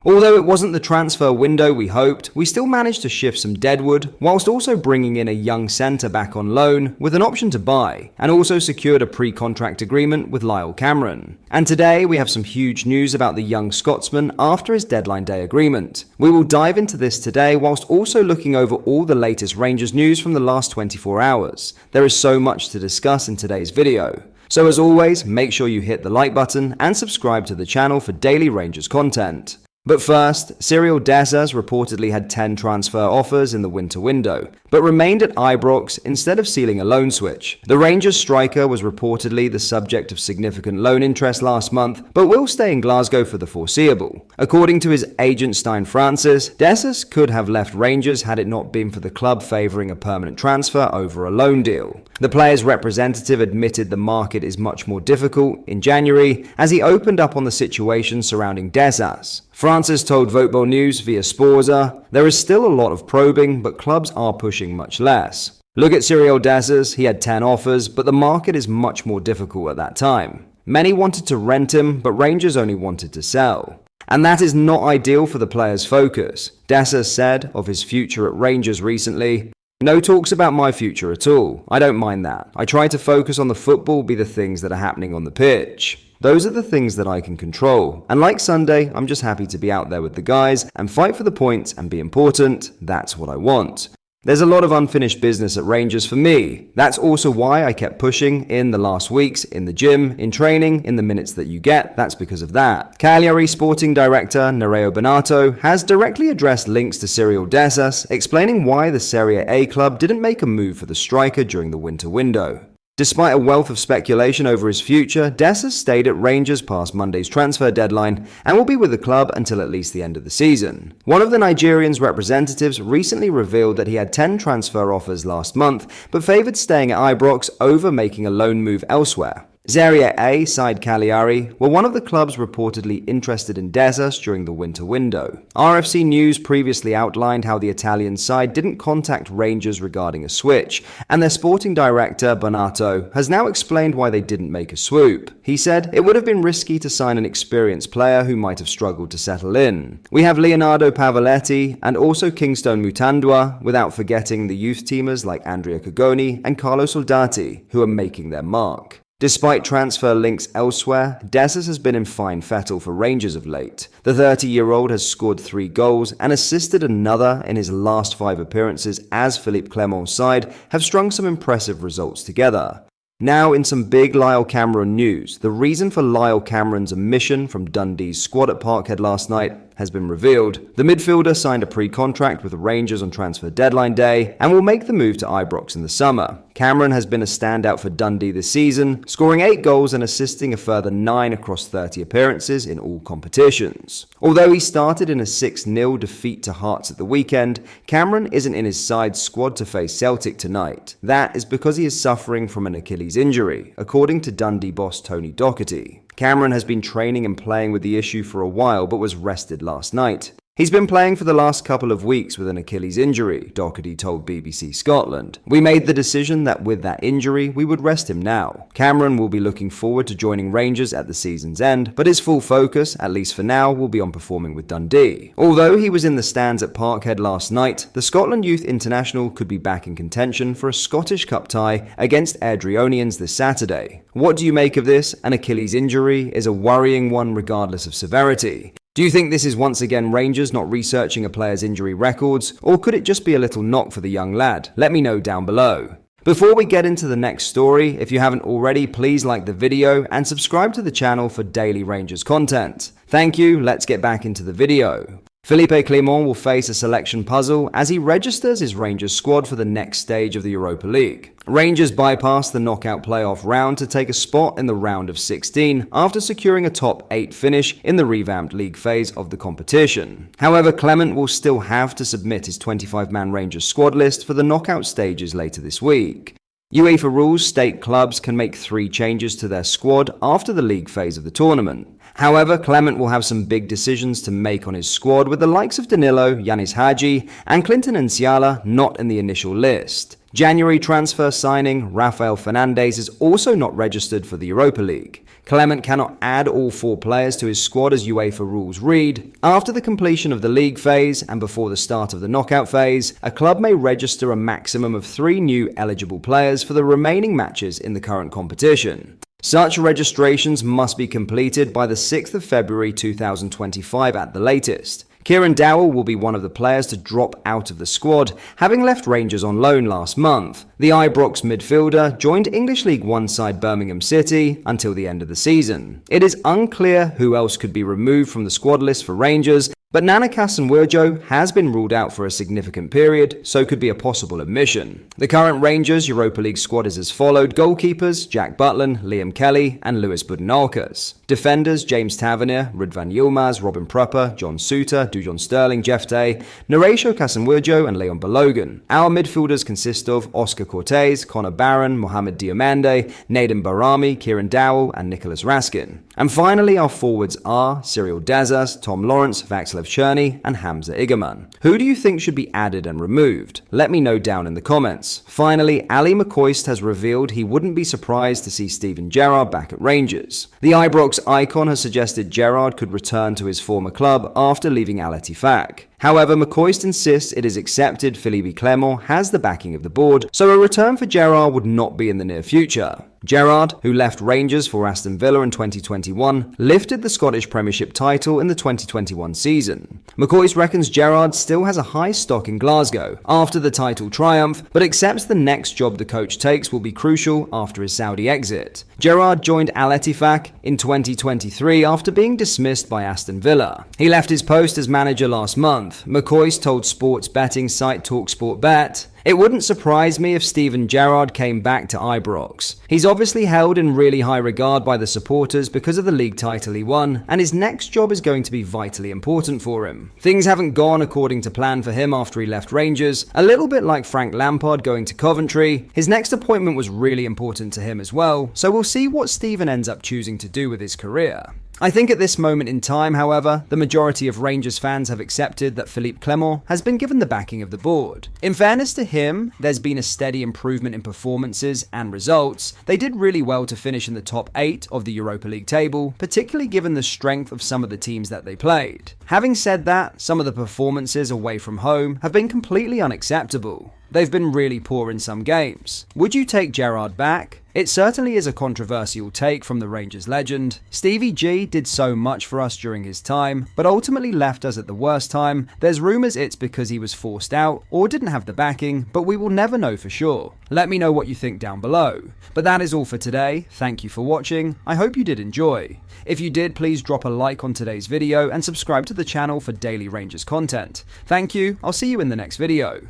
Although it wasn't the transfer window we hoped, we still managed to shift some deadwood, whilst also bringing in a young centre back on loan with an option to buy, and also secured a pre-contract agreement with Lyle Cameron. And today we have some huge news about the young Scotsman after his deadline day agreement. We will dive into this today whilst also looking over all the latest Rangers news from the last 24 hours. There is so much to discuss in today's video. So as always, make sure you hit the like button and subscribe to the channel for daily Rangers content. But first, Cyriel Dessers reportedly had 10 transfer offers in the winter window, but remained at Ibrox instead of sealing a loan switch. The Rangers striker was reportedly the subject of significant loan interest last month, but will stay in Glasgow for the foreseeable. According to his agent Stein Francis, Dessers could have left Rangers had it not been for the club favouring a permanent transfer over a loan deal. The player's representative admitted the market is much more difficult in January as he opened up on the situation surrounding Dessers. Francis told Voteball News via Sporza, "There is still a lot of probing, but clubs are pushing much less. Look at Cyriel Dessers, he had 10 offers, but the market is much more difficult at that time. Many wanted to rent him, but Rangers only wanted to sell. And that is not ideal for the player's focus," Dessers said of his future at Rangers recently. "No talks about my future at all. I don't mind that. I try to focus on the football, be the things that are happening on the pitch. Those are the things that I can control. And like Sunday, I'm just happy to be out there with the guys and fight for the points and be important. That's what I want. There's a lot of unfinished business at Rangers for me. That's also why I kept pushing in the last weeks, in the gym, in training, in the minutes that you get. That's because of that." Cagliari sporting director Nereo Bonato has directly addressed links to Cyriel Dessers, explaining why the Serie A club didn't make a move for the striker during the winter window. Despite a wealth of speculation over his future, Dessers stayed at Rangers past Monday's transfer deadline and will be with the club until at least the end of the season. One of the Nigerian's representatives recently revealed that he had 10 transfer offers last month, but favoured staying at Ibrox over making a loan move elsewhere. Serie A side Cagliari were one of the clubs reportedly interested in Dessers during the winter window. RFC News previously outlined how the Italian side didn't contact Rangers regarding a switch, and their sporting director, Bonato, has now explained why they didn't make a swoop. He said, "It would have been risky to sign an experienced player who might have struggled to settle in. We have Leonardo Pavoletti and also Kingstone Mutandwa, without forgetting the youth teamers like Andrea Cagoni and Carlo Soldati, who are making their mark." Despite transfer links elsewhere, Dessers has been in fine fettle for Rangers of late. The 30-year-old has scored 3 goals and assisted another in his last 5 appearances as Philippe Clement's side have strung some impressive results together. Now in some big Lyle Cameron news, the reason for Lyle Cameron's omission from Dundee's squad at Parkhead last night has been revealed. The midfielder signed a pre-contract with the Rangers on transfer deadline day and will make the move to Ibrox in the summer. Cameron has been a standout for Dundee this season, scoring 8 goals and assisting a further 9 across 30 appearances in all competitions. Although he started in a 6-0 defeat to Hearts at the weekend, Cameron isn't in his side's squad to face Celtic tonight. That is because he is suffering from an Achilles injury, according to Dundee boss Tony Docherty. Cameron has been training and playing with the issue for a while but was rested last night. He's been playing for the last couple of weeks with an Achilles injury, Docherty told BBC Scotland. "We made the decision that with that injury, we would rest him now. Cameron will be looking forward to joining Rangers at the season's end, but his full focus, at least for now, will be on performing with Dundee." Although he was in the stands at Parkhead last night, the Scotland Youth International could be back in contention for a Scottish Cup tie against Airdrieonians this Saturday. What do you make of this? An Achilles injury is a worrying one regardless of severity. Do you think this is once again Rangers not researching a player's injury records, or could it just be a little knock for the young lad? Let me know down below. Before we get into the next story, if you haven't already, please like the video and subscribe to the channel for daily Rangers content. Thank you, let's get back into the video. Philippe Clement will face a selection puzzle as he registers his Rangers squad for the next stage of the Europa League. Rangers bypassed the knockout playoff round to take a spot in the round of 16 after securing a top 8 finish in the revamped league phase of the competition. However, Clement will still have to submit his 25-man Rangers squad list for the knockout stages later this week. UEFA rules state clubs can make 3 changes to their squad after the league phase of the tournament. However, Clement will have some big decisions to make on his squad, with the likes of Danilo, Yanis Hadji, and Clinton Nsiala not in the initial list. January transfer signing Rafael Fernandes is also not registered for the Europa League. Clement cannot add all 4 players to his squad as UEFA rules read. After the completion of the league phase and before the start of the knockout phase, a club may register a maximum of 3 new eligible players for the remaining matches in the current competition. Such registrations must be completed by the 6th of February 2025 at the latest. Kieran Dowell will be one of the players to drop out of the squad, having left Rangers on loan last month. The Ibrox midfielder joined English League One side Birmingham City until the end of the season. It is unclear who else could be removed from the squad list for Rangers, but Nana Casanwirjo has been ruled out for a significant period, so could be a possible admission. The current Rangers Europa League squad is as followed: goalkeepers Jack Butland, Liam Kelly and Lewis Budenholkers. Defenders James Tavernier, Ridvan Yilmaz, Robin Prupper, John Suter, Dujon Sterling, Jeff Day, Narecio Casanwirjo and Leon Balogun. Our midfielders consist of Oscar Cortez, Connor Barron, Mohamed Diomande, Naden Barami, Kieran Dowell and Nicholas Raskin. And finally, our forwards are Cyriel Dessers, Tom Lawrence, Václav Černý and Hamza Igerman. Who do you think should be added and removed? Let me know down in the comments. Finally, Ali McCoist has revealed he wouldn't be surprised to see Steven Gerrard back at Rangers. The Ibrox icon has suggested Gerrard could return to his former club after leaving Al Ettifaq. However, McCoist insists it is accepted Philippe Clement has the backing of the board, so a return for Gerrard would not be in the near future. Gerrard, who left Rangers for Aston Villa in 2021, lifted the Scottish Premiership title in the 2021 season. McCoist reckons Gerrard still has a high stock in Glasgow after the title triumph, but accepts the next job the coach takes will be crucial after his Saudi exit. Gerrard joined Al Ettifaq in 2023 after being dismissed by Aston Villa. He left his post as manager last month. McCoist told sports betting site TalkSport Bet, "It wouldn't surprise me if Steven Gerrard came back to Ibrox. He's obviously held in really high regard by the supporters because of the league title he won, and his next job is going to be vitally important for him. Things haven't gone according to plan for him after he left Rangers, a little bit like Frank Lampard going to Coventry. His next appointment was really important to him as well, so we'll see what Steven ends up choosing to do with his career." I think at this moment in time, however, the majority of Rangers fans have accepted that Philippe Clement has been given the backing of the board. In fairness to him, there's been a steady improvement in performances and results. They did really well to finish in the top 8 of the Europa League table, particularly given the strength of some of the teams that they played. Having said that, some of the performances away from home have been completely unacceptable. They've been really poor in some games. Would you take Gerrard back? It certainly is a controversial take from the Rangers legend. Stevie G did so much for us during his time, but ultimately left us at the worst time. There's rumours it's because he was forced out or didn't have the backing, but we will never know for sure. Let me know what you think down below. But that is all for today. Thank you for watching. I hope you did enjoy. If you did, please drop a like on today's video and subscribe to the channel for daily Rangers content. Thank you. I'll see you in the next video.